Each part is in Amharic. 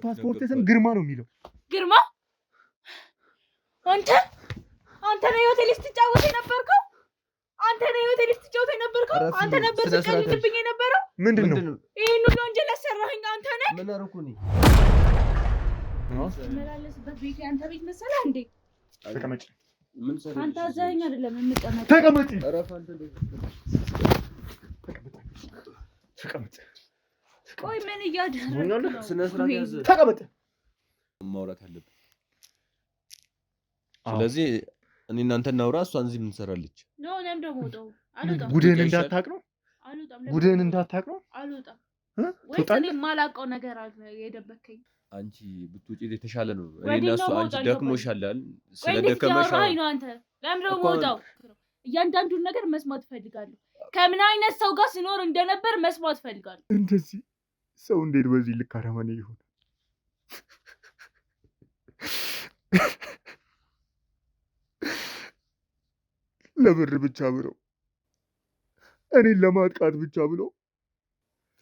የፓስፖርት ስም ግርማ ነው የሚለው። ግርማ አንተ ነው የሆቴል ስትጫወት የነበርከው? አንተ ነው የሆቴል ስትጫወት የነበርከው? አንተ ነበር ስትቀልድብኝ የነበረው? ምንድነው ይሄን ሁሉ ወንጀል ያሰራኸኝ አንተ ነህ? ምን አደረኩኝ? መላለስበት ቤት ያንተ ቤት መሰለህ እንዴ? ተቀመጭ። ምን ሰራ? አንተ አዛኝ አይደለም የምትቀመጥ። ተቀመጭ። አረፍ አንተ ተቀመጭ። ቆይ ምን እያደረግህ ነው? ስነ ስርዓት ያዝ። ተቀመጥ። ማውራት አለብን። ስለዚህ እኔ እናንተ እናውራ። እሷን እዚህ ምን ትሰራለች? ነው ለምን ደግሞ ወጣው? አልወጣም። ጉድህን እንዳታውቅ ነው። አልወጣም። ጉድህን እንዳታውቅ ነው። አልወጣም። ወይስ እኔ የማላውቀው ነገር አለ የደበከኝ? አንቺ ብትወጪ የተሻለ ነው። እኔ እና እሱ አንቺ ደክሞሻል አይደል? ስለደከመሽ ነው አንተ። ለምን ደግሞ ወጣው? እያንዳንዱን ነገር መስማት ፈልጋለሁ። ከምን አይነት ሰው ጋር ሲኖር እንደነበር መስማት ፈልጋለሁ። እንደዚህ ሰው እንዴት በዚህ ልክ አረመኔ ይሆን? ለብር ብቻ ብለው እኔን ለማጥቃት ብቻ ብለው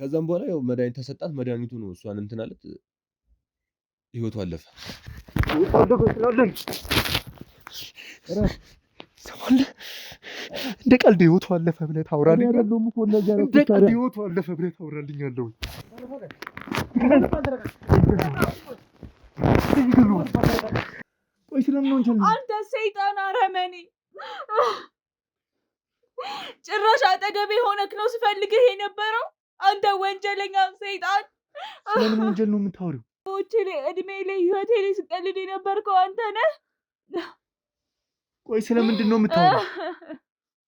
ከዛም በኋላ ያው መድኃኒት ተሰጣት። መድኃኒቱ ነው እሷን እንትን አለት ህይወቱ አለፈ። ስላለን ሰማለ እንደ ቀልድ ህይወቱ አለፈ ብለህ ታውራለህ? አይደለም እኮ እንደዚህ አይነት እንደ ቀልድ ህይወቱ አለፈ ብለህ ታውራልኛለህ? ቆይ ስለምን ነው እንጂ አንተ ሰይጣን አረመኔ! ጭራሽ አጠገቤ ሆነክ ነው ስፈልግህ የነበረው አንተ ወንጀለኛ ሰይጣን! ስለምን ወንጀል ነው የምታወሪው? እድሜ ላይ ህይወቴ ላይ ስቀልድ የነበርከው አንተ ነህ። ቆይ ስለምንድን ነው የምታወሪው?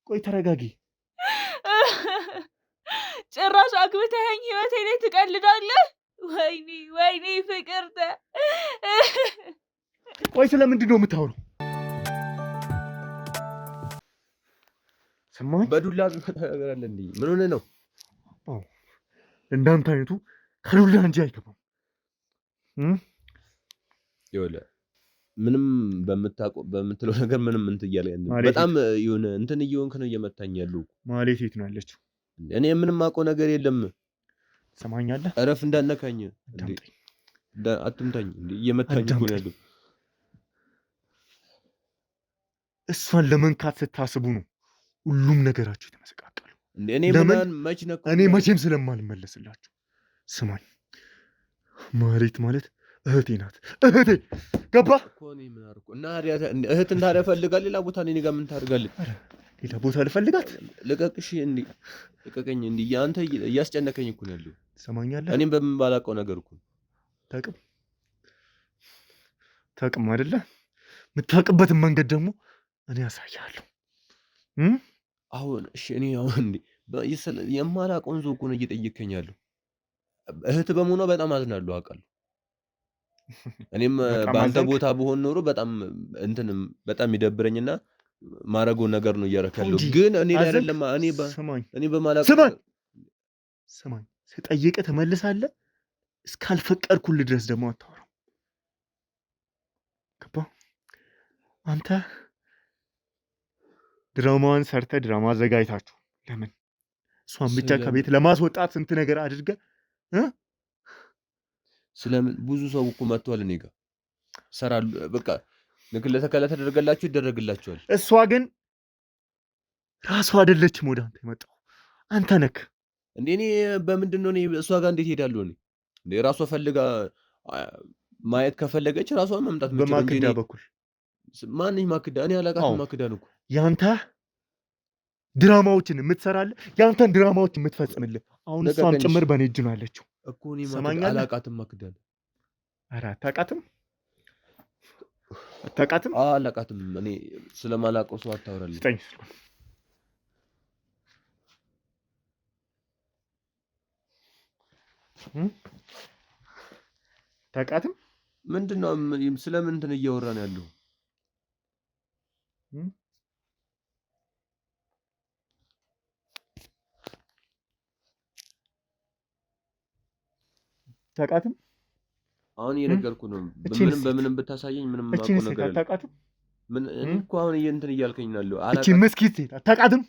ቆይ ተረጋጊ። ጭራሽ አግብተኸኝ ህይወቴ ላይ ትቀልዳለህ? ወይኔ ፍቅርተ! ቆይ ስለምንድን ነው የምታወሪው? ሰማኝ። በዱላ ነገር አለ እንዴ? ምን ሆነ ነው? እንዳንተ አይነቱ ከዱላ እንጂ አይገባም። ይኸውልህ ምንም በምትለው ነገር ምንም እንትን እያለ በጣም የሆነ እንትን እየሆንክ ነው እየመታኝ ያለው። ማለት የት ነው ያለችው? እኔ ምንም አውቀው ነገር የለም። ሰማኛለህ? እረፍ፣ እንዳነካኝ አትምታኝ። እንዴ እየመታኝ እኮ ነው ያለው። እሷን ለመንካት ስታስቡ ነው ሁሉም ነገራችሁ የተመሰቃቀሉ። እኔ መቼም ስለማልመለስላችሁ። ስማኝ፣ ማህሌት ማለት እህቴ ናት። እህቴ ገባህ እኮ? እኔ ምን አደረኩ? እና እህት እንዳለ ፈልጋለህ ሌላ ቦታ እኔ ጋር ምን ታደርጋለህ? ሌላ ቦታ ልፈልጋት? ልቀቅሽ። እንዴ ልቀቀኝ። እንዴ አንተ እያስጨነቀኝ እኮ ነው ያለው። ሰማኛለህ? እኔም በምን ባላውቀው ነገር እኮ ታቅም አይደለ? የምታውቅበትን መንገድ ደግሞ እኔ ያሳያለሁ። አሁን እሺ፣ እኔ አሁን እንዴ የማላውቀውን ሰው እኮ ነው እየጠየከኝ ያለው። እህት በመሆኗ በጣም አዝናለሁ፣ አውቃለሁ። እኔም በአንተ ቦታ ብሆን ኖሮ በጣም ይደብረኝና ማረገው ነገር ነው እያረከለው። ግን እኔ አይደለም እኔ በማላውቀው ስማኝ፣ ስጠይቅህ ትመልሳለህ። እስካልፈቀድኩልህ ድረስ ደግሞ አታወራም። ገባህ? አንተ ድራማዋን ሰርተህ ድራማ አዘጋጅታችሁ ለምን እሷን ብቻ ከቤት ለማስወጣት ስንት ነገር አድርገህ ስለምን ብዙ ሰው እኮ መጥቷል እኔ ጋር ሰራሉ። በቃ ለተከለ ተደረገላችሁ ይደረግላችኋል። እሷ ግን ራሷ አይደለችም ወደ አንተ የመጣው አንተ ነክ እንዴ። እኔ በምንድን ነው እሷ ጋር እንዴት ሄዳለሁ? እኔ እንዴ ራሷ ፈልጋ ማየት ከፈለገች ራሷ መምጣት ምትችል። በማክዳ በኩል ማንኝ ማክዳ? እኔ አላውቃትም። ማክዳ ነው እኮ ያንተ ድራማዎችን የምትሰራለህ፣ ያንተን ድራማዎች የምትፈጽምልህ። አሁን እሷም ጭምር በኔ እጅ ነው ያለችው እኮ። እኔ አላውቃትም። ማክዳ ነው። ኧረ አታውቃትም? አታውቃትም? አላውቃትም። እኔ ስለማላውቀው ሰው አታወራለህ። ስጠኝ። አታውቃትም? ምንድነው? ስለምን እንትን እያወራን ያለው? አታውቃትም? አሁን እየነገርኩህ ነው። በምንም ብታሳየኝ ምንም ማውቀው ነገር የለም። አታውቃትም? ምን እኮ አሁን እንትን እያልከኝ ነው ያለው? እቺ መስኪት ሴት አታውቃትም?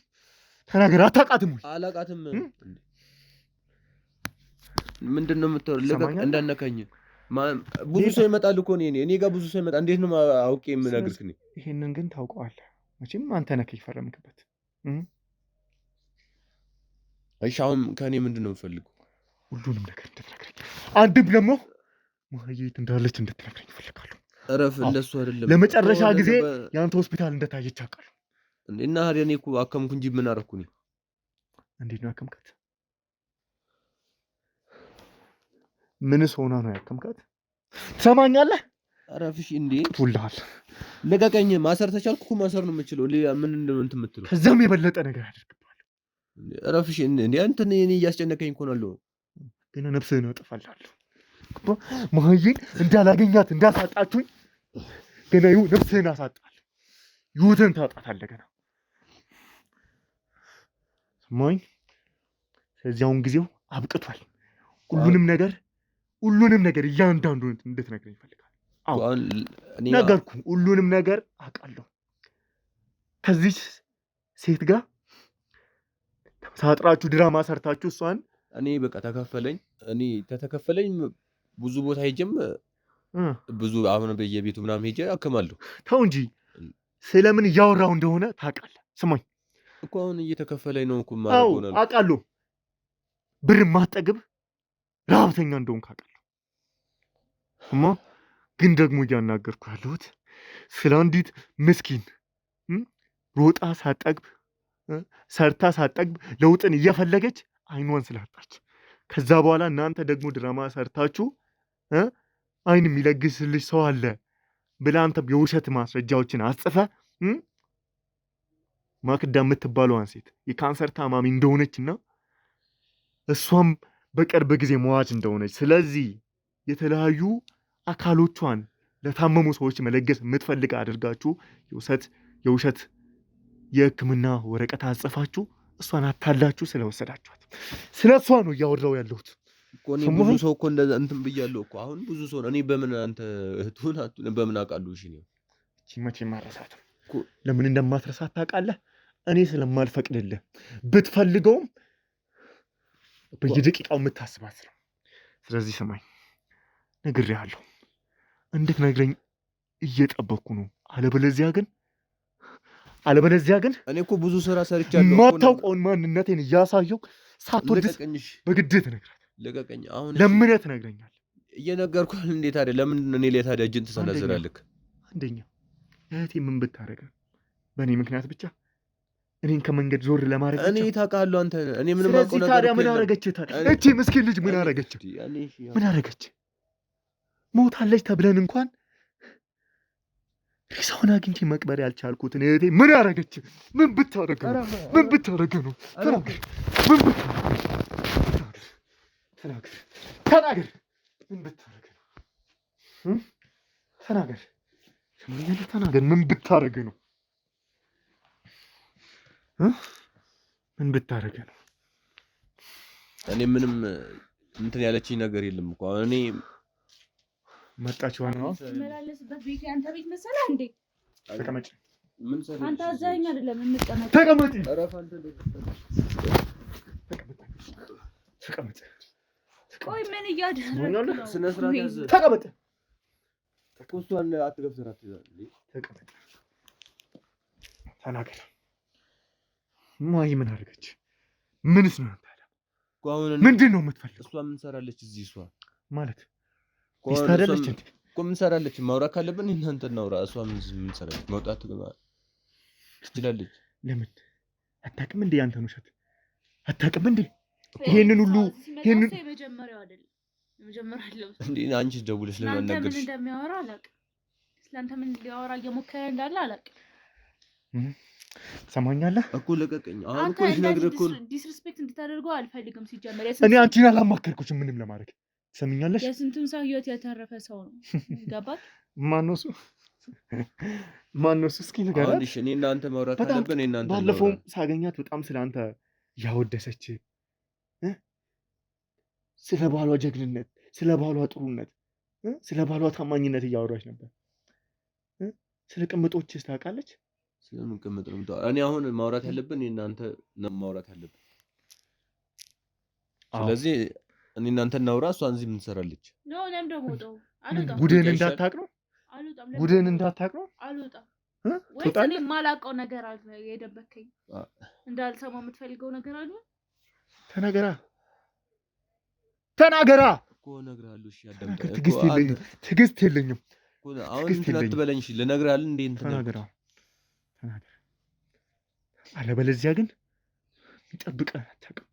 ተናገር። አታውቃትም? አላውቃትም። ምንድነው የምታወራው? ልቀቅ፣ እንዳነካኝ። ብዙ ሰው ይመጣል እኮ እኔ ጋር ብዙ ሰው ይመጣል። እንዴት ነው አውቄ የምነግርህ? ይሄንን ግን ታውቀዋለህ መቼም አንተ ነህ የፈረምክበት። እሺ አሁን ከእኔ ምንድን ነው የምፈልገው? ሁሉንም ነገር እንድትነግረኝ፣ አንድም ደግሞ ማየት እንዳለች እንድትነግረኝ እፈልጋለሁ። እረፍ። እንደሱ አይደለም። ለመጨረሻ ጊዜ የአንተ ሆስፒታል እንደታየች አውቃለሁ። እና ታዲያ እኔ እኮ አከምኩ እንጂ ምን አደረኩ? እኔ እንዴት ነው ያከምካት? ምንስ ሆና ነው ያከምካት? ትሰማኛለህ? እረፍሽ እንዴ! ትውልሃል። ልቀቀኝ። ማሰር ተቻልኩ እኮ ማሰር ነው የምችለው። ምን እንትን የምትለው? ከዛም የበለጠ ነገር አደርግብሃለሁ። እረፍሽ እንዴ! አንተን እኔ እያስጨነቀኝ እኮ ነው ያለው። ግን ነፍስህን አጠፋልሃለሁ። ማየን እንዳላገኛት እንዳሳጣችሁኝ ገና ነፍስህን አሳጣለሁ። ህይወትህን ታጣታለህ ገና። ሰማኝ። ስለዚህ አሁን ጊዜው አብቅቷል። ሁሉንም ነገር እያንዳንዱን እንድትነግረኝ እፈልጋለሁ። አዎ ነገርኩህ። ሁሉንም ነገር አውቃለሁ። ከዚህ ሴት ጋር ተሳጥራችሁ ድራማ ሰርታችሁ እሷን እኔ በቃ ተከፈለኝ። እኔ ተተከፈለኝ ብዙ ቦታ ሄጀም ብዙ አሁን በየቤቱ ምናምን ሄጀ አከማለሁ። ተው እንጂ ስለምን እያወራው እንደሆነ ታውቃለህ። ስማኝ እኮ አሁን እየተከፈለኝ ነው እኮ ማለት ነው። አውቃለሁ። ብር ማጠግብ ረሀብተኛ እንደሆንክ አውቃለሁ። ግን ደግሞ እያናገርኩ ያለሁት ስለ አንዲት ምስኪን ሮጣ ሳጠግብ ሰርታ ሳጠግብ ለውጥን እየፈለገች አይኗን ስላጣች ከዛ በኋላ እናንተ ደግሞ ድራማ ሰርታችሁ አይን የሚለግስልሽ ሰው አለ ብለህ አንተ የውሸት ማስረጃዎችን አጽፈ ማክዳ የምትባለዋን ሴት የካንሰር ታማሚ እንደሆነችና እሷም በቅርብ ጊዜ መዋች እንደሆነች፣ ስለዚህ የተለያዩ አካሎቿን ለታመሙ ሰዎች መለገስ የምትፈልግ አድርጋችሁ የውሸት የሕክምና ወረቀት አጽፋችሁ እሷን አታላችሁ ስለወሰዳችኋት ስለ እሷ ነው እያወራው ያለሁት። ብዙ ሰው እኮ እንደዛ እንትን ብያለሁ እኮ። አሁን ብዙ ሰው እኔ በምን አንተ እህቱን በምን አውቃለሁ? እሺ ነው መቼም አትረሳትም። ለምን እንደማትረሳት ታውቃለህ? እኔ ስለማልፈቅድልህ ብትፈልገውም በየደቂቃው የምታስባት ነው። ስለዚህ ስማኝ፣ ነግሬሃለሁ፣ እንድትነግረኝ እየጠበቅኩ ነው። አለበለዚያ ግን እኔ እኮ ብዙ ስራ ሰርቻለሁ። ማታውቀውን ማንነቴን እያሳየው ሳትወድስ በግድህ ትነግራለህ። ልቀቀኝ። አሁን ለምን ትነግረኛለህ? እየነገርኩህ እንዴት ታዲያ? ለምን እኔ ላይ ታዲያ እጅን ትሰነዝራለህ? አንደኛ እህቴ ምን ብታረገ በእኔ ምክንያት ብቻ እኔን ከመንገድ ዞር ለማድረግ እኔ ታውቃለህ አንተ እኔ ምንም አውቀው ነገር ታዲያ ምን አረገች? እቺ ምስኪን ልጅ ምን አረገች? ሞታለች ተብለን እንኳን ሬሳውን አግኝቼ መቅበር ያልቻልኩትን እህቴ ምን አረገች? ምን ብታረገ ነው? ምን ብታረገ ነው? ተናገር። ምን ብታረገ ነው? ተናገር። ምን ብታረገ ነው? ምን ብታረገ ነው? እኔ ምንም እንትን ያለችኝ ነገር የለም እኮ እኔ መጣችው ነው መላለስበት ቤት ያንተ ቤት መሰለህ እንዴ? ተቀመጭ። ምን ሰለኝ? አንተ አዛኝ አይደለም እንቀመጥ። ተቀመጭ። አረፍ አንተ ተቀመጭ። ቆይ ምን እያደረግህ ነው? ስነ ስርዓት ያዝ። ተቀመጭ። ተቆስቷል። አትገብተራት ይላል። ተቀመጭ። ተናገር። ማይ ምን አደረገች? ምንስ ነው ታዲያ? ምንድን ነው የምትፈልገው? እሷ ምን ሰራለች እዚህ? እሷ ማለት ሚስት አይደለች እንዴ? እኮ ምን ሰራለች? ማውራት ካለብን እናንተ እናውራ። እሷ ምን ሰራለች? መውጣት ትችላለች። ለምን አታውቅም እንዴ? ያንተን ውሸት አታውቅም እንዴ? ይሄንን ሁሉ የመጀመሪያው አይደለም የመጀመሪያው እንዴ? አንቺ ደውለሽ ለምን ነገርሽ? ምን እንደሚያወራ አላውቅም። ስለአንተ ምን ሊያወራ እየሞከረ እንዳለ አላውቅም። ሰማኛለህ እኮ ለቀቀኝ። አሁን እኮ ልነግርህ እኮ ዲስሪስፔክት እንድታደርገው አልፈልግም። ሲጀመር እኔ አንቺን አላማከርኩሽም ምንም ለማድረግ ሰምኛለሽ። የስንቱን ሰው ህይወት ያተረፈ ሰው ነው። ገባክ? ማነው እሱ? እስኪ ንገረኝ። አሁን እሺ፣ እኔ እናንተ ማውራት አለብን። እኔ እናንተ ባለፈውም ሳገኛት በጣም ስለአንተ ያወደሰች ስለ ባሏ ጀግንነት፣ ስለ ባሏ ጥሩነት፣ ስለ ባሏ ታማኝነት እያወራች ነበር። ስለ ቅምጦችስ ታውቃለች? ስለምን ቅምጥ ነው? እኔ አሁን ማውራት ያለብን እናንተ ነው ማውራት ያለብን። ስለዚህ እኔ እናንተ እናውራ። እሷን እዚህ ምን ትሰራለች? ነው ለምን ደግሞ ጉድህን እንዳታቅ ነው ጉድህን እንዳታቅ ነው አልወጣም ወይስ እኔ የማላውቀው ነገር አለ የደበከኝ እንዳልሰማ የምትፈልገው ነገር አለ ተናገራ እኮ እነግርሃለሁ እሺ አዳምጥ ትዕግስት የለኝም አሁን እንትን አትበለኝ እሺ ልነግርሃለሁ እንዴ እንትን ተናገር አለበለዚያ ግን ይጠብቀህ አታውቅም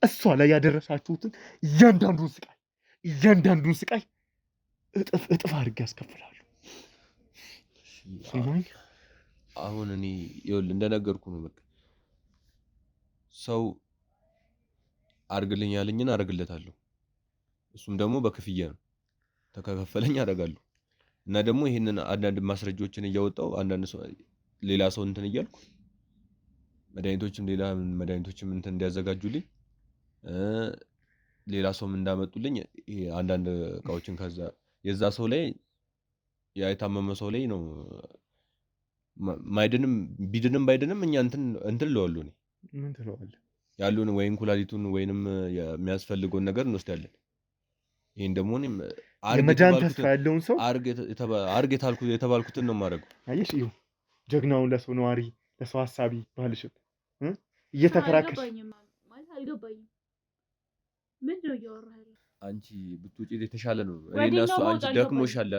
እሷ ላይ ያደረሳችሁትን እያንዳንዱን ስቃይ እጥፍ አድርጌ ያስከፍላሉ ሰማኝ አሁን እኔ ይኸውልህ እንደነገርኩ ነው በቃ ሰው አርግልኝ ያለኝን አርግለታለሁ እሱም ደግሞ በክፍያ ነው ተከፈለኝ አደርጋለሁ እና ደግሞ ይሄንን አንዳንድ ማስረጃዎችን እያወጣው አንዳንድ ሰው ሌላ ሰው እንትን እያልኩ መድኃኒቶችም እንትን እንዲያዘጋጁልኝ ሌላ ሰውም እንዳመጡልኝ ይሄ አንዳንድ እቃዎችን ከዛ የዛ ሰው ላይ የታመመ ሰው ላይ ነው ማይድንም ቢድንም ባይድንም እኛ እንትን ለዋሉ ነው ምን ትለዋለህ ያሉን ወይን ኩላሊቱን ወይንም የሚያስፈልገውን ነገር እንወስዳለን ይሄን ደግሞ እኔም የመዳን ተስፋ ያለውን ሰው አርግ የተባልኩትን ነው የማደርገው አየሽ ይኸው ጀግናውን ለሰው ነዋሪ ለሰው ሐሳቢ ባልሽም እየተከራከርሽ አልገባኝም ምንድነው እያወራህ ያለው አንቺ ብትውጪ የተሻለ ነው እኔና እሱ አንቺ ደክሞሻል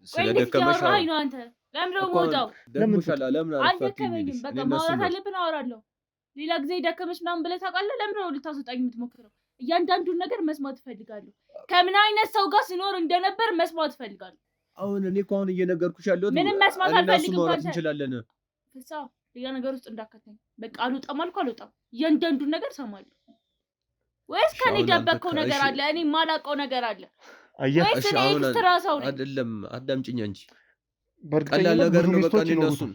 ስለደከመሽ ነው አንተ ለምን ነው የምወጣው ደክሞሻል ለምን አልደከመኝም በቃ ማውራት አለብን አወራለሁ ሌላ ጊዜ ደከመሽ ምናምን ብለህ ታውቃለህ ለምን ነው ልታስወጣኝ የምትሞክረው እያንዳንዱን ነገር መስማት እፈልጋለሁ ከምን አይነት ሰው ጋር ሲኖር እንደነበር መስማት እፈልጋለሁ አሁን እኔ እኮ አሁን እየነገርኩሽ ያለሁት ምንም መስማት አልፈልግም ማለት እንችላለን ፍሳ ሌላ ነገር ውስጥ እንዳከተኝ በቃ አልወጣም እያንዳንዱን ነገር ሰማለሁ ወይስ ከኔ ደበቀው ነገር አለ እኔ ማላውቀው ነገር አለ ወይስ እኔ ኤክስትራ ሰው ነኝ አይደለም አዳምጪኝ እንጂ ቀላል ነገር ነው በቃ እነሱን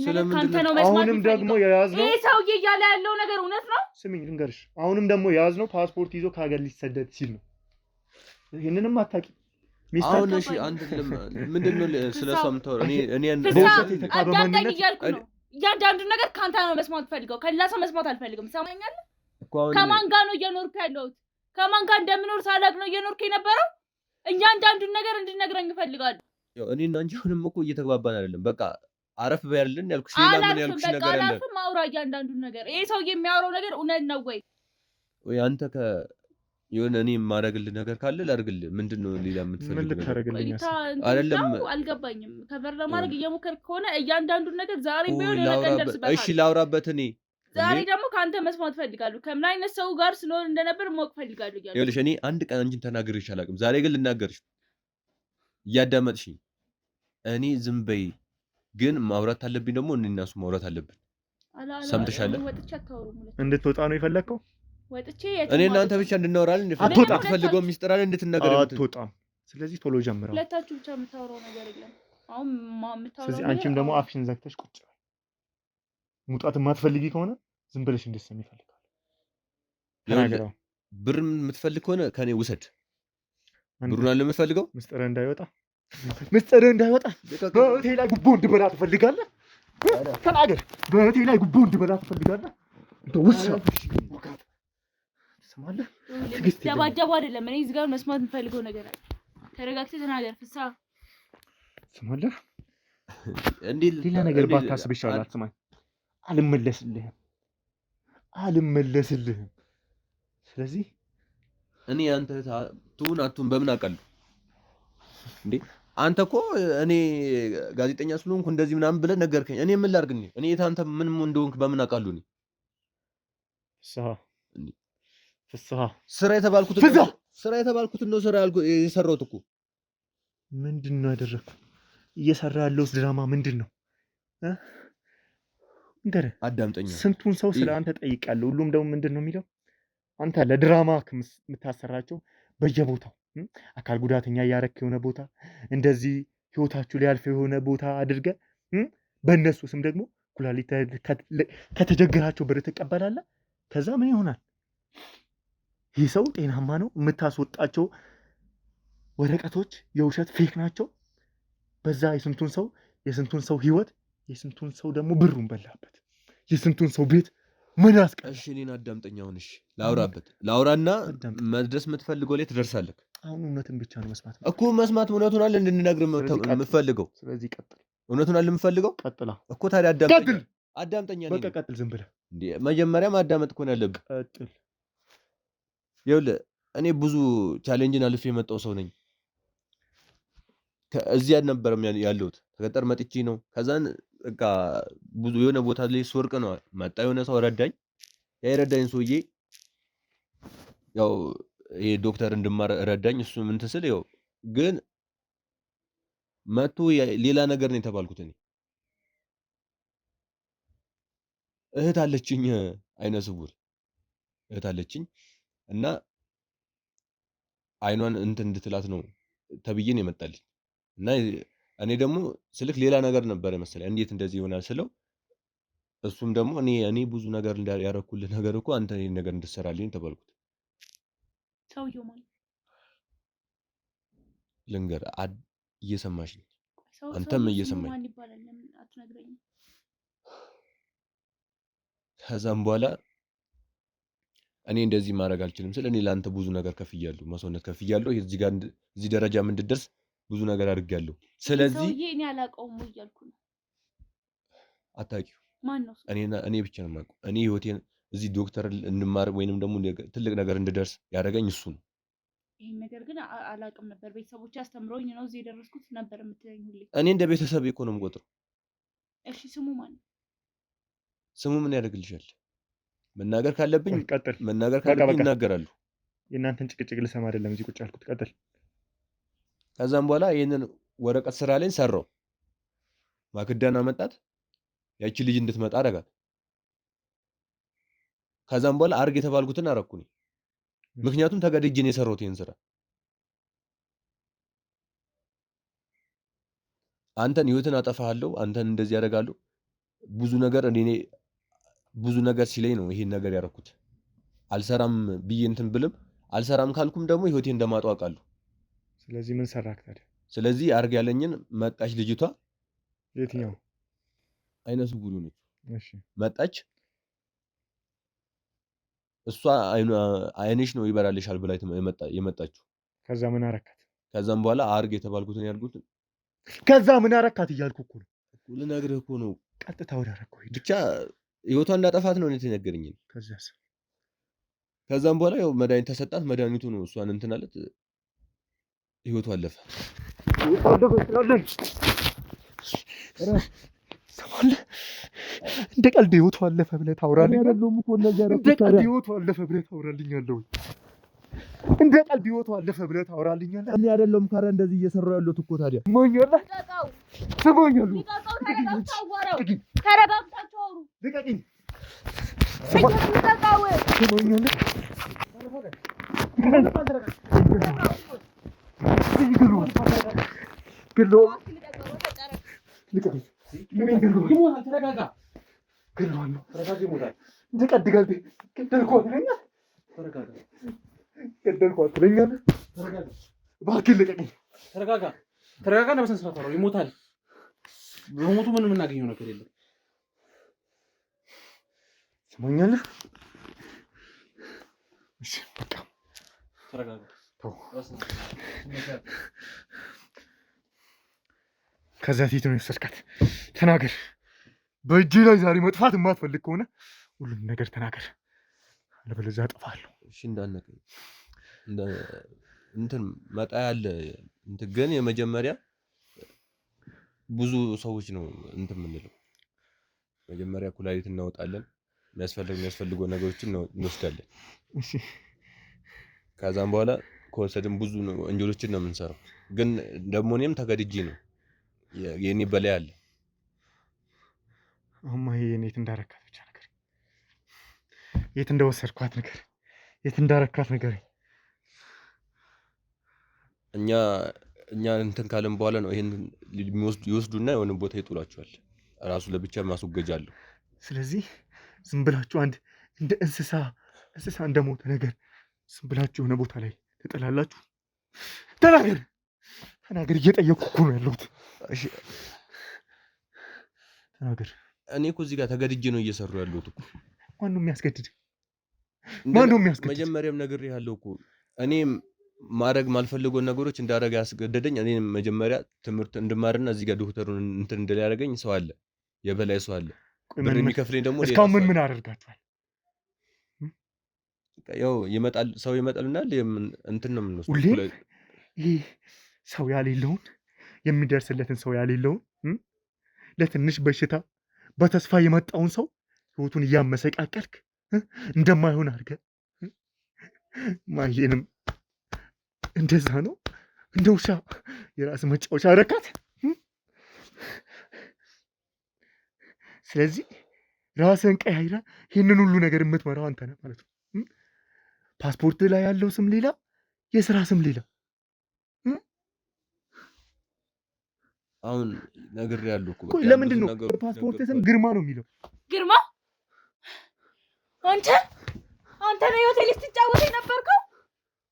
ስለምን ነው መስማት አሁንም ደግሞ የያዝነው ይሄ ሰውዬ እያለ ያለው ነገር እውነት ነው ስሚኝ ልንገርሽ አሁንም ደግሞ የያዝነው ፓስፖርት ይዞ ከሀገር ሊሰደድ ሲል ነው ይሄንንም አታውቂም አሁን እሺ አንድ ምንድነው ስለሷ የምታወራው እኔ አዳምጠኝ እያልኩ ነው እያንዳንዱን ነገር ካንተ ነው መስማት ፈልገው ከሌላ ሰው መስማት አልፈልግም ሰማኛለህ ከማን ጋር ነው እየኖርክ ያለሁት ከማን ጋር እንደምኖር ሳላቅ ነው እየኖርክ የነበረው እያንዳንዱን ነገር እንድነግረኝ እፈልጋለሁ እኔና አንቺ አሁንም እኮ እየተግባባን አይደለም በቃ አረፍ በያልን ያልኩሽ ሌላ ምን ያልኩሽ ነገር አለ አላልኩም አውራ እያንዳንዱን ነገር ይሄ ሰው የሚያወራው ነገር እውነት ነው ወይ አንተ የሆነ እኔ የማደርግልህ ነገር ካለ ላድርግልህ ምንድነው ሌላ የምትፈልገው አይደለም አልገባኝም ከበር ለማድረግ እየሞከርክ ከሆነ እያንዳንዱን ነገር ዛሬ ቢሆን ነገር እንደርስበታል እሺ ላውራበት እኔ ዛሬ ደግሞ ካንተ መስማት ፈልጋለሁ ከምን አይነት ሰው ጋር ስለሆነ እንደነበር ማወቅ ፈልጋለሁ ይኸውልሽ እኔ አንድ ቀን አንቺን ተናግሬሽ አላውቅም ዛሬ ግን ልናገርሽ እያዳመጥሽኝ እኔ ዝም በይ ግን ማውራት አለብኝ ደግሞ እኔና እሱ ማውራት አለብን ሰምተሻል እንድትወጣ ነው የፈለከው ወጥቼ እኔ እናንተ ብቻ እንድናወራለን ፈልገው ሚስጥር አለ እንድትነገር አትወጣም ስለዚህ ቶሎ ጀምረው ሁለታችሁ ብቻ የምታወራው ነገር የለም አሁን የምታወራው ስለዚህ አንቺም ደግሞ አፍሽን ዘግተሽ ቁጭ በይ ሙጣት የማትፈልጊ ከሆነ ዝም ብለሽ እንድትሰሚ ይፈልጋል ተናገረው ብር የምትፈልግ ከሆነ ከኔ ውሰድ ብሩን አለ የምትፈልገው ሚስጥር እንዳይወጣ በሆቴል ላይ ጉቦ እንድበላ ትፈልጋለህ ተናገር በሆቴል ላይ ጉቦ እንድበላ ትፈልጋለህ ትሰማለህ ደባደቡ አይደለም እኔ እዚህ ጋር መስማት የምፈልገው ነገር አለ ተረጋግተህ ተናገር ፍሳ ትሰማለህ ሌላ ነገር ባታስብ ይሻላል አትሰማኝ አልመለስልህም ስለዚህ እኔ አንተ ትሁን አትሁን በምን አውቃለሁ እንዴ አንተ እኮ እኔ ጋዜጠኛ ስለሆንኩ እንደዚህ ምናምን ብለህ ነገርከኝ እኔ ምን ላድርግ እኔ አንተ ምን እንደሆንክ በምን አውቃለሁ እኔ ፍስሃ ስራ የተባልኩትን ነው ስራ የሰራሁት እኮ ምንድነው ያደረኩት እየሰራ ያለውስ ድራማ ምንድነው እንገረ አዳምጠኛ ስንቱን ሰው ስለ አንተ ጠይቃለሁ ሁሉም ደግሞ ምንድነው የሚለው አንተ ለድራማ የምታሰራቸው በየቦታው አካል ጉዳተኛ ያረክ የሆነ ቦታ እንደዚህ ህይወታችሁ ሊያልፍ የሆነ ቦታ አድርገ በእነሱ ስም ደግሞ ኩላሊት ከተጀገራቸው ብር ትቀበላለህ ከዛ ምን ይሆናል ይህ ሰው ጤናማ ነው የምታስወጣቸው ወረቀቶች የውሸት ፌክ ናቸው በዛ የስንቱን ሰው ህይወት የስንቱን ሰው ደግሞ ብሩን በላበት የስንቱን ሰው ቤት ምን አስቀር? እሺ እኔን አዳምጠኝ። አሁን እሺ ላውራና መድረስ የምትፈልገው ላይ ትደርሳለህ። አሁን እውነትን ብቻ ነው መስማት እኮ መስማት እውነቱን አለ እንድንነግርህ የምፈልገው። ስለዚህ ቀጥል። እውነቱን አለ የምፈልገው ቀጥላ እኮ ታዲያ አዳምጠኝ። በቃ ቀጥል። ዝም ብለህ እንዴ መጀመሪያ ማዳመጥ እኮ ነው ያለብህ። ቀጥል። ይኸውልህ እኔ ብዙ ቻሌንጅን አልፌ የመጣው ሰው ነኝ። እዚህ አልነበረም ያለሁት ከገጠር መጥቼ ነው። ከዛን በቃ ብዙ የሆነ ቦታ ላይ ስወርቅ ነው መጣ የሆነ ሰው ረዳኝ። ያ የረዳኝ ሰውዬ ያው ይሄ ዶክተር እንድማር ረዳኝ። እሱ ምን ትስል ያው ግን መቶ ሌላ ነገር ነው የተባልኩት። እኔ እህት አለችኝ፣ አይነ ስውር እህት አለችኝ እና አይኗን እንትን እንድትላት ነው ተብዬ ነው የመጣልኝ። እና እኔ ደግሞ ስልክ ሌላ ነገር ነበር መሰለኝ። እንዴት እንደዚህ ይሆናል ስለው እሱም ደግሞ እኔ ብዙ ነገር ያደረኩልህ ነገር እኮ አንተ ይሄን ነገር እንድትሰራልኝ ተባልኩት። ሰውየው ማለት ልንገርህ እየሰማሽ ነው? አንተም እየሰማኝ ማን ይባላል? ለምን አትነግረኝም? ከዛም በኋላ እኔ እንደዚህ ማድረግ አልችልም ስለ እኔ ለአንተ ብዙ ነገር ከፍያለሁ፣ መስዋዕትነት ከፍያለሁ። እዚህ ጋር እዚህ ደረጃ እንድትደርስ ብዙ ነገር አድርጌያለሁ። ስለዚህ ሰውዬ እኔ አላውቀውም እያልኩ ነው። አታውቂው? ማን ነው? እኔ ብቻ ነው የማውቀው። እኔ ህይወቴን እዚህ ዶክተር እንማር ወይንም ደግሞ ትልቅ ነገር እንድደርስ ያደረገኝ እሱ ነው። ይሄን ነገር ግን አላውቅም ነበር። ቤተሰቦቼ አስተምረውኝ ነው እዚህ የደረስኩት ነበር የምትለኝ ሁሌ። እኔ እንደ ቤተሰብ እኮ ነው የምቆጥረው። እሺ ስሙ ማን ነው? ስሙ ምን ያደርግልሻል? መናገር ካለብኝ ቀጥል። መናገር ካለብኝ እናገራለሁ። የእናንተን ጭቅጭቅ ልሰማ አይደለም እዚህ ቁጭ ያልኩት። ቀጥል። ከዛም በኋላ ይሄንን ወረቀት ስራ ላይ ሰራው። ማክዳና መጣት ያቺ ልጅ እንድትመጣ አደረጋት። ከዛም በኋላ አርግ የተባልኩትን አረኩኝ። ምክንያቱም ተገድጄ ነው የሰራሁት ይሄን ስራ። አንተን ህይወትን አጠፋሃለሁ፣ አንተን እንደዚህ ያደርጋለሁ ብዙ ነገር ሲለኝ ነው ይሄን ነገር ያደረኩት። አልሰራም ብዬ እንትን ብልም አልሰራም ካልኩም ደግሞ ህይወቴን እንደማጣው አውቃለሁ። ስለዚህ ምን ሰራክ ታዲያ? ስለዚህ አርግ ያለኝን መጣች ልጅቷ። የትኛው? አይነ ስውር ነች። እሺ መጣች። እሷ አይንሽ ነው ይበራልሻል ብላ የመጣችው። ከዛ ምን አረካት? ከዛም በኋላ አርግ የተባልኩትን ያልኩት። ከዛ ምን አረካት እያልኩ እኮ ነው። ልነግርህ እኮ ነው። ቀጥታ ወደ አረከው ብቻ ህይወቷ እንዳጠፋት ነው የተነገረኝ። ከዛም በኋላ ያው መድኃኒት ተሰጣት። መድኃኒቱ ነው እሷን እንትን አለት። ህይወቷ አለፈ። እንደ ቀልድ ህይወቷ አለፈ ብለህ ታወራለህ? እንደ ቀልድ ህይወቷ አለፈ ብለህ ታወራልኛለህ? እንደ ቀልድ ህይወቷ አለፈ ብለህ ታወራልኛለህ? እኔ አይደለም ካራ እንደዚህ እየሰራሁ ያለሁት እኮ ታዲያ ማኛለህ? ሰማኛለሁ። ተረጋግታችሁ አውሩ። ልቀቂኝ። ተረጋጋ። በስነ ስርዓት አውራው። ይሞታል። በሞቱ ምንም የምናገኘው ነገር የለም። ሰማኛለህ? እሺ በቃ ተረጋጋ። ከዛ ፊት ነው የወሰድካት። ተናገር። በእጅ ላይ ዛሬ መጥፋት የማትፈልግ ከሆነ ሁሉም ነገር ተናገር፣ አለበለዚያ አጠፋለሁ። እሺ እንዳነቀኝ እንትን መጣ ያለ እንትን ግን የመጀመሪያ ብዙ ሰዎች ነው እንትን የምንለው። መጀመሪያ ኩላሊት እናወጣለን። የሚያስፈልገው ነገሮችን እንወስዳለን። እሺ ከዛም በኋላ ከወሰድን ብዙ ወንጀሎችን ነው የምንሰራው። ግን ደግሞ እኔም ተገድጄ ነው የኔ በላይ አለ። አሁን የት እንዳረካት ብቻ ነገር፣ የት እንደወሰድኳት ነገር፣ የት እንዳረካት ነገር። እኛ እንትን ካለን በኋላ ነው ይሄን ይወስዱና የሆነ ቦታ ይጥሏቸዋል። ራሱ ለብቻ ማስወገጃ አለው። ስለዚህ ዝም ብላችሁ አንድ እንደ እንስሳ እንደሞተ ነገር ዝም ብላችሁ የሆነ ቦታ ላይ ትጥላላችሁ? ተናገር። እየጠየቅኩ እኮ ነው ያለሁት። እሺ ተናገር። እኔ እኮ እዚህ ጋር ተገድጄ ነው እየሰሩ ያለሁት እኮ። ማን ነው የሚያስገድድ? ማን ነው የሚያስገድድ? መጀመሪያም ነግሬሃለሁ እኮ እኔም ማድረግ ማልፈልገው ነገሮች እንዳደረገ ያስገደደኝ እኔም መጀመሪያ ትምህርት እንድማርና እዚህ ጋር ዶክተሩን እንትን እንደለ ያደረገኝ ሰው አለ፣ የበላይ ሰው አለ። ብር የሚከፍለኝ ደግሞ እስካሁን ምን አደርጋችኋል? ያው ይመጣል፣ ሰው ይመጣልና እንትን ነው የምንወስደው። ሁሌ ይህ ሰው ያሌለውን የሚደርስለትን ሰው ያሌለውን ለትንሽ በሽታ በተስፋ የመጣውን ሰው ህይወቱን እያመሰቃቀልክ እንደማይሆን አድርገህ ማየንም እንደዛ ነው። እንደ ውሻ የራስ መጫወቻ አረካት። ስለዚህ ራስህን ቀያይራ ይህንን ሁሉ ነገር የምትመራው አንተ ነህ ማለት ነው። ፓስፖርት ላይ ያለው ስም ሌላ፣ የስራ ስም ሌላ። አሁን ነግሬሃለሁ እኮ ለምንድን ነው ፓስፖርት ስም ግርማ ነው የሚለው? ግርማ አንተ ነው የሆቴል ስትጫወት የነበርከው?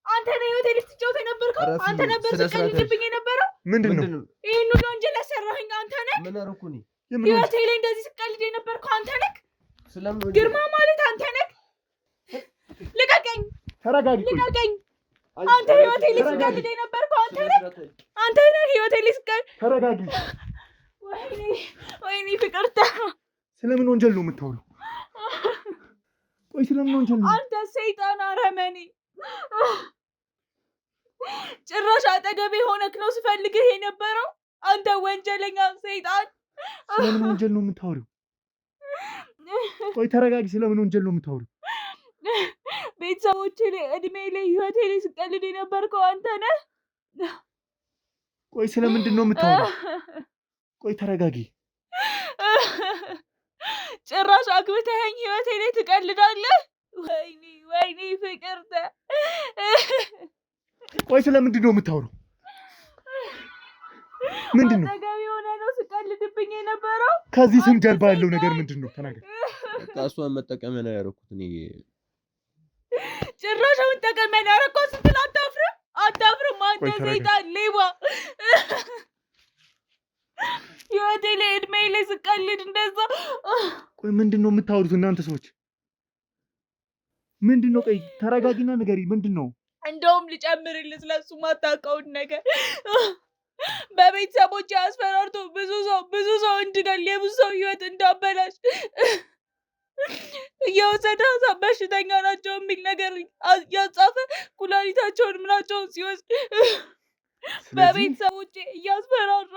አንተ ነው የሆቴል ስትጫወት የነበርከው? አንተ ነበር ስትቀልድብኝ የነበረው? ምንድን ነው ይህን ሁሉ ወንጀል ያሰራኸኝ አንተ ነህ? ምን አደረኩ እኔ? የሆቴል እንደዚህ ስትቀልድ የነበርከው አንተ ነህ? ግርማ ማለት አንተ ነህ? ልቀቀኝ! ተረጋጊ! ልቀቀኝ! አንተ የሆቴል ስትቀልድ የነበርከው አንተ ነህ? አንተ ነህ የሆቴል ስትቀልድ? ተረጋጊ! ወይኔ ፍቅርተ፣ ስለምን ወንጀል ነው የምታወሪው? ቆይ ስለምን ወንጀል ነው? አንተ ሰይጣን አረመኔ! ጭራሽ አጠገቤ ሆነክ ነው ስፈልግህ የነበረው አንተ ወንጀለኛ ሰይጣን! ስለምን ወንጀል ነው የምታወሪው? ቆይ ተረጋጊ! ስለምን ወንጀል ነው የምታወሪው? ቤተሰቦቼ ላይ እድሜ ላይ ህይወቴ ላይ ስቀልድ የነበርከው አንተ ነህ? ቆይ ስለምንድን ነው የምታወሪው? ቆይ ተረጋጊ! ጭራሽ አግብተኸኝ ህይወቴ ላይ ትቀልዳለህ? ወይኔ ፍቅርተ! ቆይ ስለምንድን ነው የምታወሪው? ምንድን ነው አጠገቤ ሆነ ነው ስቀልድብኝ የነበረው? ከዚህ ስም ጀርባ ያለው ነገር ምንድን ነው? ተናገር። እሷን መጠቀሚያ ነው ያደረኩት እኔ። ጭራሽ አሁን መጠቀሚያ ነው ያደረኩት ስትል አታፍርም? አታፍርም? አንተ ሰይጣን ሌባ! ህይወቴ ላይ እድሜ ላይ ስቀልድ እንደዛ። ቆይ ምንድን ነው የምታወሩት እናንተ ሰዎች? ምንድን ነው? ቆይ ተረጋጊና ንገሪ። ምንድን ነው? እንደውም ልጨምርልህ ስለሱ ማታውቀውን ነገር በቤተሰቦቼ አስፈራርቶ ብዙ ሰው እንድገል የብዙ ሰው ህይወት እንዳበላሽ እየወሰደ በሽተኛ ናቸው የሚል ነገር ያጻፈ ኩላሊታቸውን ምናቸውን ሲወስድ በቤተሰቦቼ እያስፈራራ።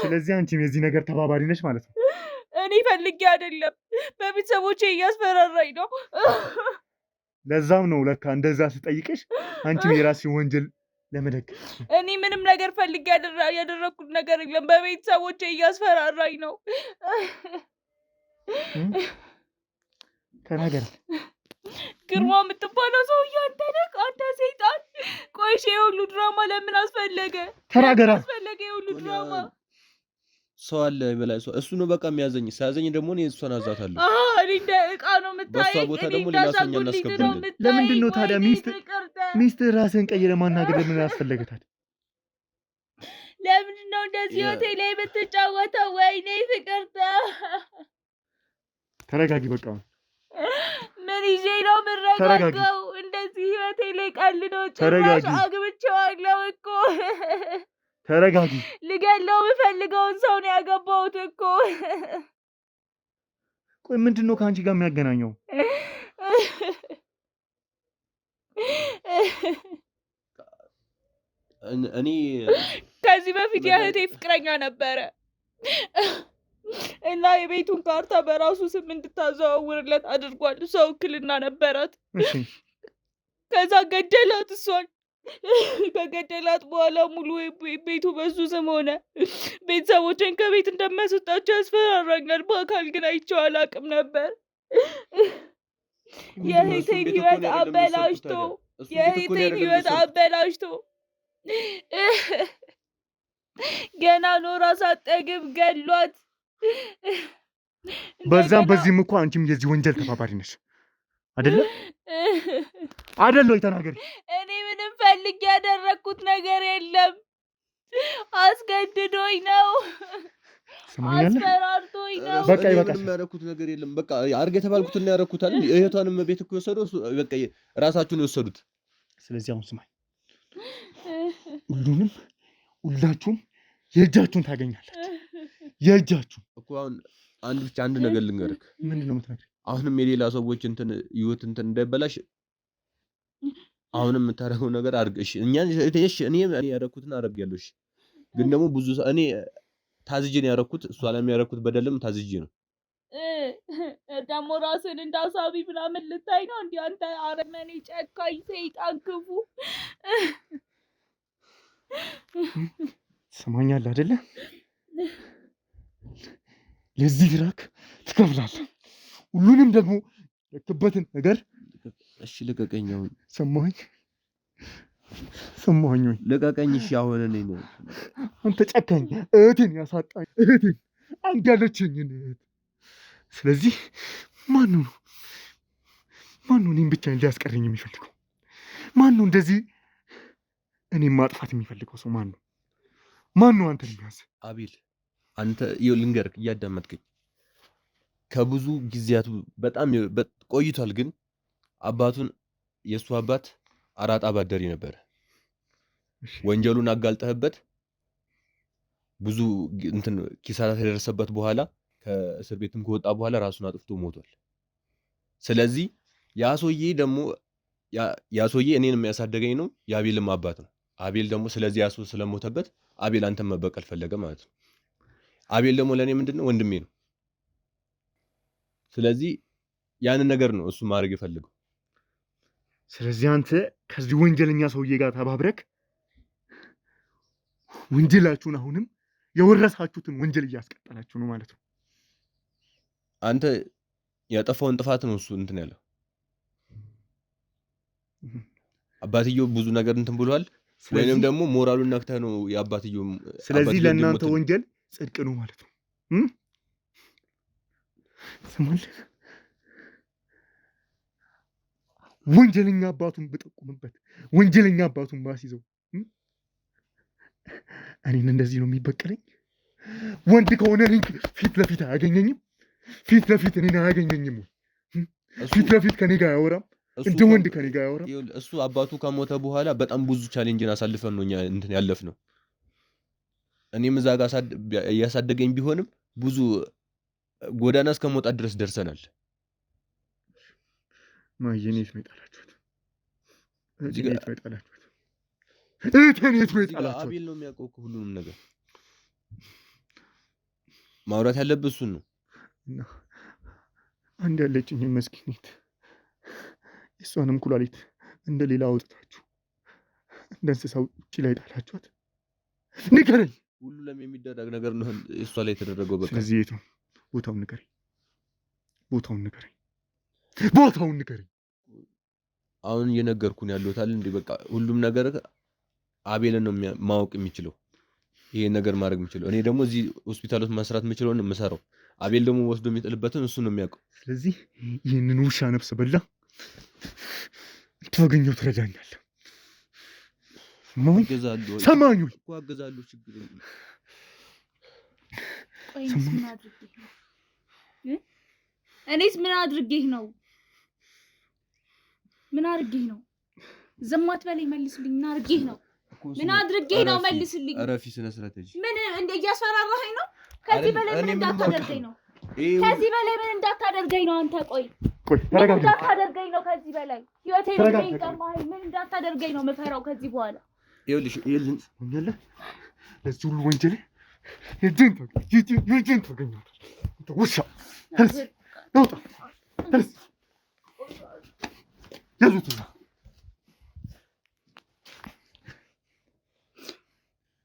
ስለዚህ አንቺም የዚህ ነገር ተባባሪ ነሽ ማለት ነው? እኔ ፈልጌ አይደለም፣ በቤተሰቦቼ እያስፈራራኝ ነው። ለዛም ነው ለካ እንደዛ ስጠይቅሽ አንቺም የራስሽን ወንጀል ለመደገፍ። እኔ ምንም ነገር ፈልጌ ያደረኩት ነገር የለም፣ በቤተሰቦቼ እያስፈራራኝ ነው። ተናገር። ግርማ የምትባለው ሰውዬ አንተ ነህ? አንተ ሰይጣን! ቆይ ይሄ ሁሉ ድራማ ለምን አስፈለገ? ተናገር። አስፈለገ የሁሉ ድራማ? ሰው አለ በላይ ሰው፣ እሱ ነው በቃ የሚያዘኝ። ሲያዘኝ ደግሞ እኔ እሷን አዛታለሁ። እኔ እንደ ዕቃ ነው የምታየኝ። በሷ ቦታ ደግሞ ሌላ ሰው እናስገባለን። ለምንድን ነው ታዲያ ሚስት ራስን ቀይረ ማናገር ለምን ያስፈልገታል? ለምንድን ነው እንደዚህ ሆቴል ላይ የምትጫወተው? ወይኔ ፍቅርተ! ተረጋጊ በቃ። ምን ይዤ ነው የምረጋጋው? እንደዚህ ህይወቴ ላይ ቀልዶ ጭራሽ አግብቼዋለሁ እኮ። ተረጋጊ። ልገለው የምፈልገውን ሰው ነው ያገባሁት እኮ። ቆይ ምንድን ነው ከአንቺ ጋር የሚያገናኘው? እኔ ከዚህ በፊት የእህቴ ፍቅረኛ ነበረ እና የቤቱን ካርታ በራሱ ስም እንድታዘዋውርለት አድርጓል። ሰው ውክልና ነበራት። ከዛ ገደላት እሷን። ከገደላት በኋላ ሙሉ ቤቱ በሱ ስም ሆነ። ቤተሰቦቼን ከቤት እንደሚያስወጣቸው ያስፈራራኛል። በአካል ግን አይቼው አላውቅም ነበር። የእህቴን ህይወት አበላሽቶ ገና ኖራ ሳጠግብ ገሏት። በዛም በዚህም እኮ አንቺም የዚህ ወንጀል ተባባሪ ነሽ አይደለ? ተናገሪ። እኔ ምንም ፈልጌ ያደረኩት ነገር የለም። አስገድዶኝ ነው፣ አስፈራርቶኝ በቃ ይበቃል። ምንም ያደረኩት ነገር የለም። በቃ አርገ የተባልኩትን ያደረኩት አይደል? እህቷንም ቤት እኮ የወሰደው በቃ ራሳችሁን የወሰዱት። ስለዚህ አሁን ስማኝ፣ ሁላችሁም የእጃችሁን ታገኛላችሁ። የእጃችሁን እኮ አሁን አንድ ነገር ልንገርህ። ምንድን ነው የምትነግረኝ? አሁንም የሌላ ሰዎች ህይወት እንዳይበላሽ አሁንም የምታደርገው ነገር አድርግ። እሺ እኔ ያደረኩትን አደርጋለሁ። እሺ ግን ደግሞ ብዙ እኔ ታዝጄ ነው ያደረኩት። እሷ ላይ ያደረኩት በደልም ታዝጄ ነው። ደግሞ ራስን እንዳሳቢ ምናምን ልታይ ነው እንዴ አንተ? አረመኔ፣ ጨካኝ፣ ሰይጣን፣ ክፉ። ትሰማኛለህ አይደለ? ለዚህ ትራክ ትከፍላለህ። ሁሉንም ደግሞ የክበትን ነገር እሺ ልቀቀኝ። አሁን ሰማኸኝ ወይ? ልቀቀኝ። እሺ አሁን እኔ ነው አንተ ጨካኝ፣ እህቴን ያሳጣኝ፣ እህቴን አንድ ያለችኝን እህት። ስለዚህ ማን ነው እኔም ብቻ ሊያስቀረኝ የሚፈልገው? ማን ነው እንደዚህ እኔም ማጥፋት የሚፈልገው ሰው ማን ነው? አንተን የሚያዝ አቤል፣ አንተ ልንገርህ፣ እያዳመጥከኝ ከብዙ ጊዜያቱ በጣም ቆይቷል። ግን የእሱ አባት አራጣ አባደሪ ነበረ። ወንጀሉን አጋልጠህበት ብዙ ኪሳራ ከደረሰበት በኋላ ከእስር ቤትም ከወጣ በኋላ ራሱን አጥፍቶ ሞቷል። ስለዚህ ያ ሰውዬ እኔን የሚያሳደገኝ ነው፣ የአቤልም አባት ነው። አቤል ደግሞ ስለዚህ ያ ሰው ስለሞተበት አቤል አንተን መበቀል ፈለገ ማለት ነው። አቤል ደግሞ ለእኔ ምንድነው? ወንድሜ ነው። ስለዚህ ያንን ነገር ነው እሱ ማድረግ የፈለገው። ስለዚህ አንተ ከዚህ ወንጀለኛ ሰውዬ ጋር ተባብረክ ወንጀላችሁን አሁንም የወረሳችሁትን ወንጀል እያስቀጠላችሁ ነው ማለት ነው። አንተ ያጠፋውን ጥፋት ነው እሱ ያለው። አባትየው ብዙ ነገር ብሏል፣ ወይንም ደግሞ ሞራሉን ነክተህ ነው የአባትየው። ስለዚህ ለእናንተ ወንጀል ጽድቅ ነው ማለት ነው። ስማል ወንጀለኛ አባቱን ብጠቁምበት፣ ወንጀለኛ አባቱን ባስይዘው እኔን እንደዚህ ነው የሚበቀለኝ? ወንድ ከሆነ ፊት ለፊት አያገኘኝም? ፊት ለፊት እኔን አያገኘኝም? ፊት ለፊት ከኔ ጋር አያወራም? እንደ ወንድ ከኔ ጋር አያወራም? እሱ አባቱ ከሞተ በኋላ በጣም ብዙ ቻሌንጅን አሳልፈን ነው እኛ ያለፍነው። እኔም እዛ ጋር እያሳደገኝ ቢሆንም ብዙ ጎዳና እስከ መውጣት ድረስ ደርሰናል። ማየኔት ነው የጣላችሁት? አቤል ነው የሚያውቀው ሁሉንም ነገር። ማውራት ያለብህ እሱን ነው። አንድ ያለችኝ መስኪኔት የእሷንም ኩላሊት እንደሌላ አውጥታችሁ እንደ እንስሳ ውጭ ላይ ጣላችኋት። ንገረኝ። ሁሉም የሚደረግ ነገር ነው እሷ ላይ የተደረገው። በቃ ስለዚህ የት ነው ቦታውን ንገረኝ። አሁን እየነገርኩን ያለሁት አይደል እንዴ? በቃ ሁሉም ነገር አቤልን ነው ማወቅ የሚችለው፣ ይሄን ነገር ማድረግ የሚችለው። እኔ ደግሞ እዚህ ሆስፒታል ውስጥ መስራት የምችለውን ነው የምሰራው። አቤል ደግሞ ወስዶ የሚጥልበትን እሱ ነው የሚያውቀው። ስለዚህ ይህንን ውሻ ነፍስ በላ ታገኘው ትረዳኛለህ። ሰማኝ እኮ አገዛለሁ። ችግር የለም። እኔስ ምን አድርጌህ ነው? ዝም አትበለኝ፣ መልስልኝ። ምን አድርጌህ ነው? መልስልኝ። እረፊ፣ ስነ ስርዓት እንጂ ምን እያስፈራራኸኝ ነው? ከዚህ በላይ ምን እንዳታደርገኝ ነው? አንተ ቆይ ምን እንዳታደርገኝ ነው? ከዚህ በላይ ህይወቴን እንደይቀማኸኝ ምን እንዳታደርገኝ ነው የምፈራው ከዚህ በኋላ? ይኸውልሽ ለዚህ ሁሉ ወንጀል የእጅን ታገኛለህ ውሻ። ነውጣ ያዙት።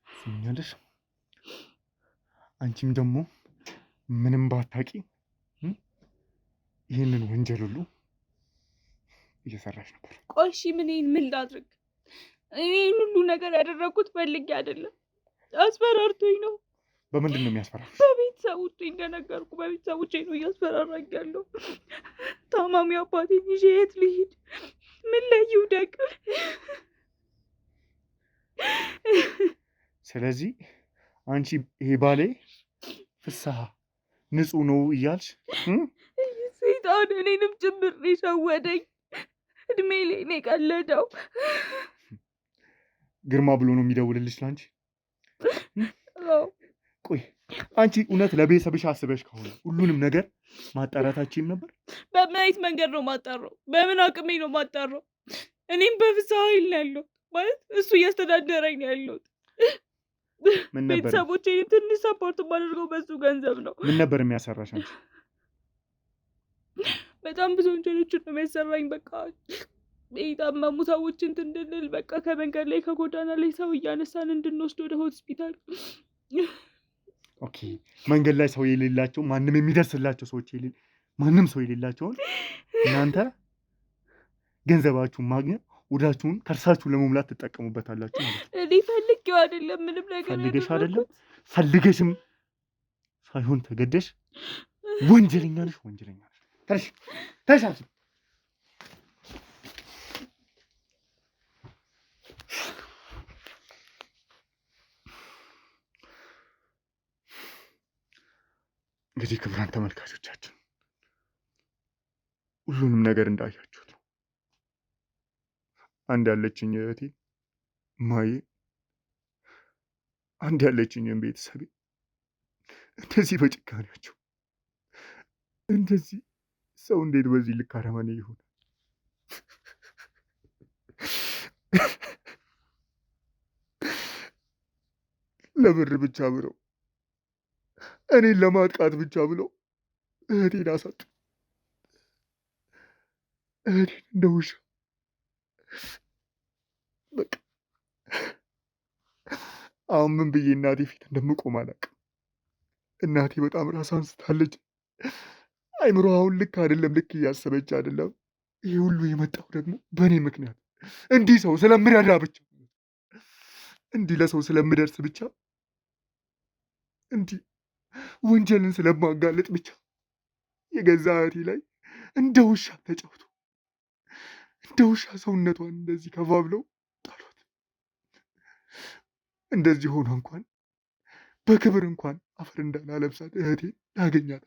ስኛለሽ? አንቺም ደግሞ ምንም ባታቂ ይህንን ወንጀል ሁሉ እየሰራሽ ነበር። ቆይ እሺ ምን ላድርግ? ይህን ሁሉ ነገር ያደረኩት ፈልጌ አይደለም፣ አስፈራርቶኝ ነው። በምንድን ነው የሚያስፈራራሽ? በቤተሰቦቼ እንደነገርኩ በቤተሰቦቼ ነው እያስፈራራኝ ያለው። ታማሚ አባቴን ይዤ የት ልሂድ? ምን ላይ ይውደቅ? ስለዚህ አንቺ ይሄ ባሌ ፍስሐ ንጹህ ነው እያልሽ ሰይጣን እኔንም ጭምር የሸወደኝ እድሜ ላይ ነው የቀለደው። ግርማ ብሎ ነው የሚደውልልሽ ላንቺ? ቆይ አንቺ እውነት ለቤተሰብሽ አስበሽ ከሆነ ሁሉንም ነገር ማጣራታችን ነበር? በምን አይነት መንገድ ነው ማጣራው? በምን አቅሜ ነው ማጣራው? እኔም በፍስሀ ኃይል ነው ያለሁት ማለት እሱ እያስተዳደረኝ ነው ያለሁት። ቤተሰቦቼንም ትንሽ ሰፖርት የማደርገው በሱ ገንዘብ ነው። ምን ነበር የሚያሰራሽ አንቺ? በጣም ብዙ ወንጀሎችን ነው የሚያሰራኝ። በቃ የታመሙ ሰዎችን እንድንል በቃ ከመንገድ ላይ ከጎዳና ላይ ሰው እያነሳን እንድንወስድ ወደ ሆስፒታል። ኦኬ መንገድ ላይ ሰው የሌላቸው ማንም የሚደርስላቸው ሰዎች ማንም ሰው የሌላቸውን እናንተ ገንዘባችሁን ማግኘት ወዳችሁን ከርሳችሁ ለመሙላት ትጠቀሙበታላችሁ ማለት ነው። እኔ ፈልጌው አይደለም ምንም ነገር ፈልገሽ አይደለም ፈልገሽም ሳይሆን ተገደሽ ወንጀለኛ ነሽ፣ ወንጀለኛ ነሽ። ተሻሽ እንግዲህ ክቡራን ተመልካቾቻችን ሁሉንም ነገር እንዳያችሁት ነው። አንድ ያለችኝ እህቴ ማዬ፣ አንድ ያለችኝ ቤተሰቤ እንደዚህ በጭካኔያቸው እንደዚህ ሰው እንዴት በዚህ ልክ አረመኔ ይሆናል? ለብር ብቻ ብለው እኔን ለማጥቃት ብቻ ብለው እህቴን አሳጡ። እህቴን እንደ ውሻ በቃ አሁን ምን ብዬ እናቴ ፊት እንደምቆም አላውቅም። እናቴ በጣም ራሷን ስታለች። አይምሮ አሁን ልክ አይደለም፣ ልክ እያሰበች አይደለም። ይህ ሁሉ የመጣው ደግሞ በእኔ ምክንያት እንዲህ ሰው ስለምረዳ ብቻ፣ እንዲህ ለሰው ስለምደርስ ብቻ፣ እንዲህ ወንጀልን ስለማጋለጥ ብቻ የገዛ እህቴ ላይ እንደ ውሻ ተጫውቶ እንደ ውሻ ሰውነቷን እንደዚህ ከፋፍለው ጣሏት። እንደዚህ ሆኖ እንኳን በክብር እንኳን አፈር እንዳላለብሳት እህቴ ላገኛት